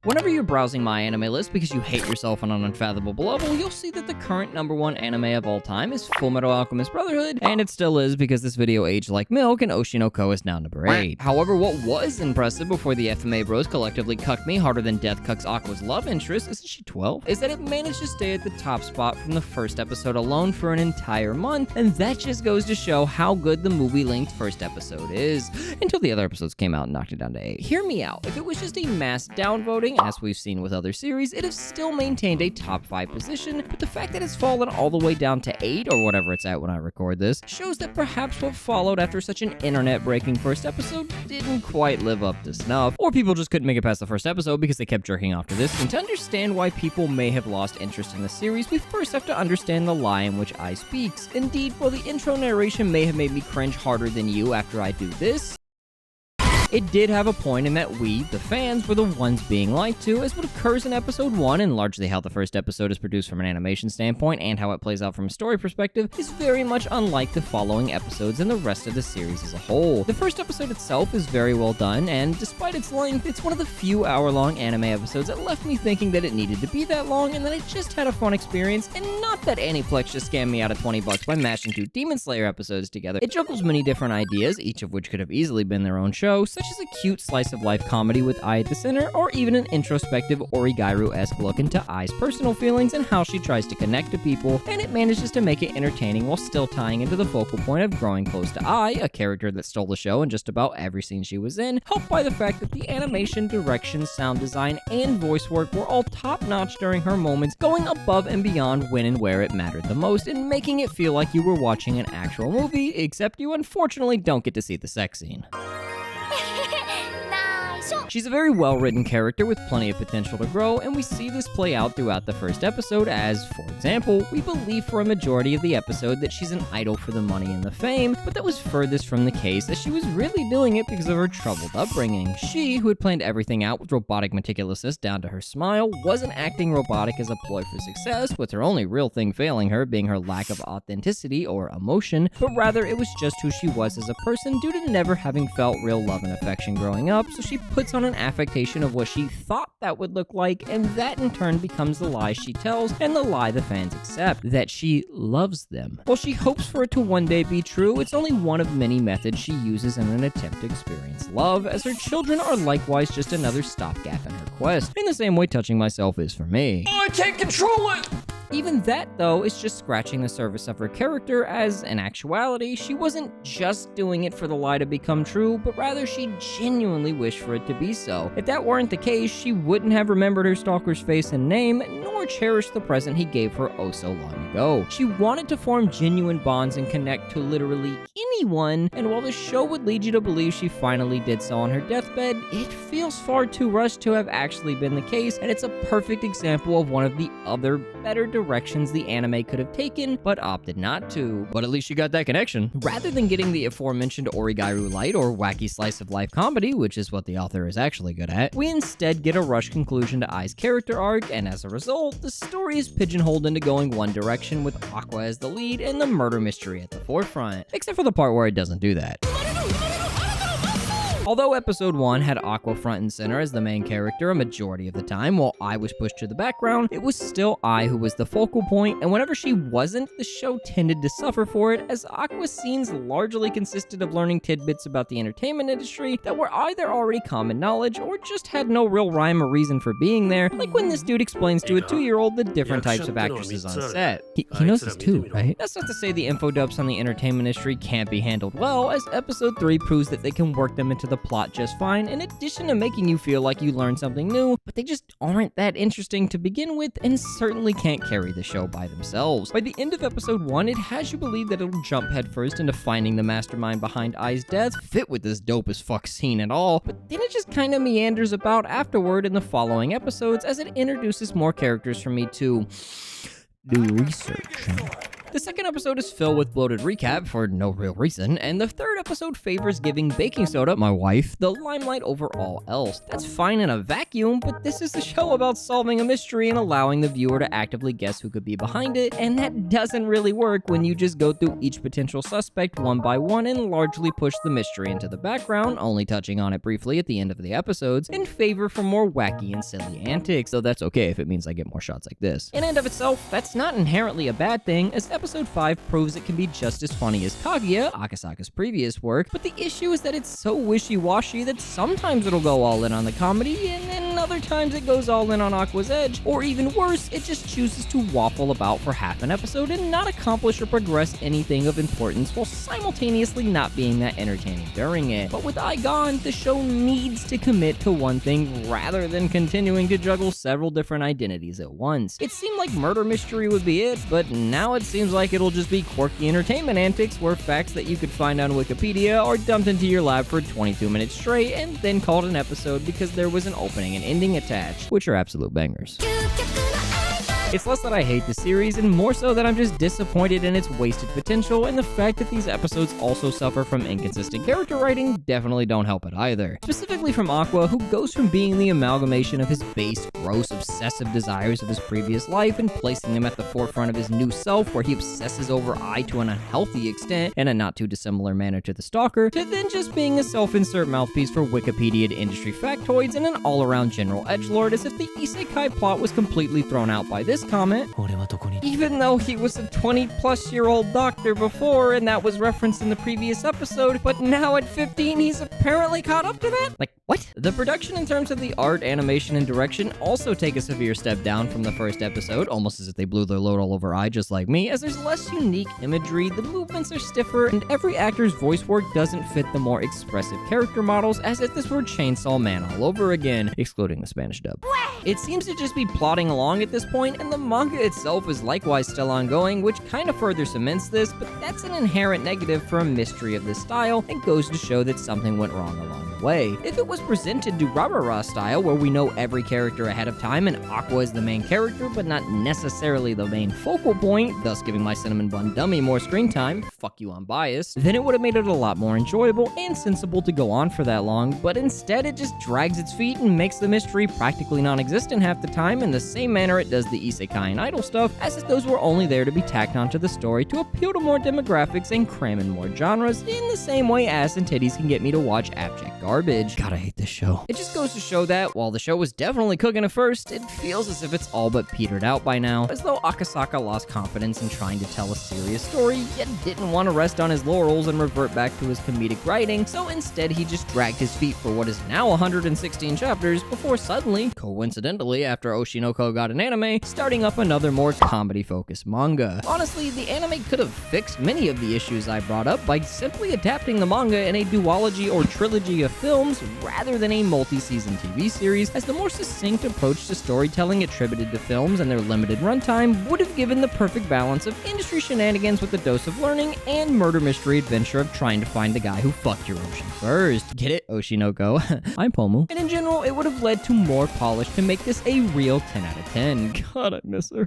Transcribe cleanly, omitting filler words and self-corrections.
Whenever you're browsing my anime list because you hate yourself on an unfathomable level, you'll see that the current #1 anime of all time is Fullmetal Alchemist Brotherhood, and it still is because this video aged like milk and Oshinoko is now number 8. However, what was impressive before the FMA bros collectively cucked me harder than death cucks Aqua's love interest, isn't she 12? Is that it managed to stay at the top spot from the first episode alone for an entire month, and that just goes to show how good the movie-linked first episode is, until the other episodes came out and knocked it down to 8. Hear me out, if it was just a mass downvoting, as we've seen with other series, it'd have still maintained a top 5 position, but the fact that it's fallen all the way down to 8, or whatever it's at when I record this, shows that perhaps what followed after such an internet-breaking first episode didn't quite live up to snuff, or people just couldn't make it past the first episode because they kept jerking off to this. And to understand why people may have lost interest in the series, we first have to understand the lie in which Ai speaks. Indeed, while the intro narration may have made me cringe harder than you after I do this, it did have a point in that we, the fans, were the ones being lied to, as what occurs in episode 1, and largely how the first episode is produced from an animation standpoint and how it plays out from a story perspective, is very much unlike the following episodes and the rest of the series as a whole. The first episode itself is very well done, and despite its length, it's one of the few hour-long anime episodes that left me thinking that it needed to be that long, and that I just had a fun experience, and not that Aniplex just scammed me out of $20 by mashing 2 Demon Slayer episodes together. It juggles many different ideas, each of which could have easily been their own show, such as a cute slice-of-life comedy with Ai at the center, or even an introspective Origairu-esque look into Ai's personal feelings and how she tries to connect to people, and it manages to make it entertaining while still tying into the focal point of growing close to Ai, a character that stole the show in just about every scene she was in, helped by the fact that the animation, direction, sound design, and voice work were all top-notch during her moments, going above and beyond when and where it mattered the most, and making it feel like you were watching an actual movie, except you unfortunately don't get to see the sex scene. She's a very well-written character with plenty of potential to grow, and we see this play out throughout the first episode as, for example, we believe for a majority of the episode that she's an idol for the money and the fame, but that was furthest from the case, as she was really doing it because of her troubled upbringing. She, who had planned everything out with robotic meticulousness down to her smile, wasn't acting robotic as a ploy for success, with her only real thing failing her being her lack of authenticity or emotion, but rather it was just who she was as a person due to never having felt real love and affection growing up, so she puts on an affectation of what she thought that would look like, and that in turn becomes the lie she tells and the lie the fans accept, that she loves them. While she hopes for it to one day be true, it's only one of many methods she uses in an attempt to experience love, as her children are likewise just another stopgap in her quest, in the same way touching myself is for me. I can't control it! Even that, though, is just scratching the surface of her character, as, in actuality, she wasn't just doing it for the lie to become true, but rather she genuinely wished for it to be so. If that weren't the case, she wouldn't have remembered her stalker's face and name, nor cherished the present he gave her oh so long ago. She wanted to form genuine bonds and connect to literally anyone, and while the show would lead you to believe she finally did so on her deathbed, it feels far too rushed to have actually been the case, and it's a perfect example of one of the other better directions the anime could have taken, but opted not to. But at least you got that connection. Rather than getting the aforementioned Origairu light or wacky slice of life comedy, which is what the author is actually good at, we instead get a rushed conclusion to Ai's character arc, and as a result, the story is pigeonholed into going one direction with Aqua as the lead and the murder mystery at the forefront. Except for the part where it doesn't do that. Although episode 1 had Aqua front and center as the main character a majority of the time, while Ai was pushed to the background, it was still Ai who was the focal point, and whenever she wasn't, the show tended to suffer for it, as Aqua's scenes largely consisted of learning tidbits about the entertainment industry that were either already common knowledge or just had no real rhyme or reason for being there, like when this dude explains to a 2-year-old the different types of actresses on set. He knows this too, right? That's not to say the info dumps on the entertainment industry can't be handled well, as episode 3 proves that they can work them into the plot just fine, in addition to making you feel like you learned something new, but they just aren't that interesting to begin with, and certainly can't carry the show by themselves. By the end of episode 1, it has you believe that it'll jump headfirst into finding the mastermind behind Ai's death, fit with this dope as fuck scene and all, but then it just kinda meanders about afterward in the following episodes as it introduces more characters for me to do research. The second episode is filled with bloated recap for no real reason, and the third episode favors giving baking soda, my wife, the limelight over all else. That's fine in a vacuum, but this is the show about solving a mystery and allowing the viewer to actively guess who could be behind it, and that doesn't really work when you just go through each potential suspect one by one and largely push the mystery into the background, only touching on it briefly at the end of the episodes, in favor for more wacky and silly antics, though that's okay if it means I get more shots like this. In and of itself, that's not inherently a bad thing, as episode 5 proves it can be just as funny as Kaguya, Akasaka's previous work, but the issue is that it's so wishy-washy that sometimes it'll go all in on the comedy, and then other times it goes all in on Aqua's edge, or even worse, it just chooses to waffle about for half an episode and not accomplish or progress anything of importance while simultaneously not being that entertaining during it. But with Ai gone, the show needs to commit to one thing rather than continuing to juggle several different identities at once. It seemed like murder mystery would be it, but now it seems like it'll just be quirky entertainment antics where facts that you could find on Wikipedia are dumped into your lap for 22 minutes straight and then called an episode because there was an opening and ending attached, which are absolute bangers. It's less that I hate the series, and more so that I'm just disappointed in its wasted potential, and the fact that these episodes also suffer from inconsistent character writing definitely don't help it either. Specifically from Aqua, who goes from being the amalgamation of his base, gross, obsessive desires of his previous life and placing them at the forefront of his new self, where he obsesses over Ai to an unhealthy extent, in a not too dissimilar manner to the Stalker, to then just being a self-insert mouthpiece for Wikipedia industry factoids and an all-around general edgelord, as if the isekai plot was completely thrown out by this comment, even though he was a 20-plus-year-old doctor before and that was referenced in the previous episode, but now at 15 he's apparently caught up to that? Like, what? The production in terms of the art, animation, and direction also take a severe step down from the first episode, almost as if they blew their load all over Ai just like me, as there's less unique imagery, the movements are stiffer, and every actor's voice work doesn't fit the more expressive character models, as if this were Chainsaw Man all over again, excluding the Spanish dub. It seems to just be plodding along at this point, and the manga itself is likewise still ongoing, which kind of further cements this, but that's an inherent negative for a mystery of this style, and goes to show that something went wrong along the way. If it was presented Durarara style, where we know every character ahead of time and Aqua is the main character, but not necessarily the main focal point, thus giving my cinnamon bun dummy more screen time, fuck you, I'm biased, then it would have made it a lot more enjoyable and sensible to go on for that long, but instead it just drags its feet and makes the mystery practically non-existent half the time in the same manner it does the isekai and idol stuff, as if those were only there to be tacked onto the story to appeal to more demographics and cram in more genres, in the same way ass and titties can get me to watch abject garbage. God, I hate this show. It just goes to show that, while the show was definitely cooking at first, it feels as if it's all but petered out by now, as though Akasaka lost confidence in trying to tell a serious story, yet didn't want to rest on his laurels and revert back to his comedic writing, so instead he just dragged his feet for what is now 116 chapters, before suddenly, coincidentally after Oshinoko got an anime, starting up another more comedy-focused manga. Honestly, the anime could have fixed many of the issues I brought up by simply adapting the manga in a duology or trilogy of films rather than a multi-season TV series, as the more succinct approach to storytelling attributed to films and their limited runtime would have given the perfect balance of industry shenanigans with a dose of learning and murder mystery adventure of trying to find the guy who fucked your ocean first. Get it? Oshinoko. I'm Pomu. And in general, it would have led to more polish to make this a real 10 out of 10. God, I miss her.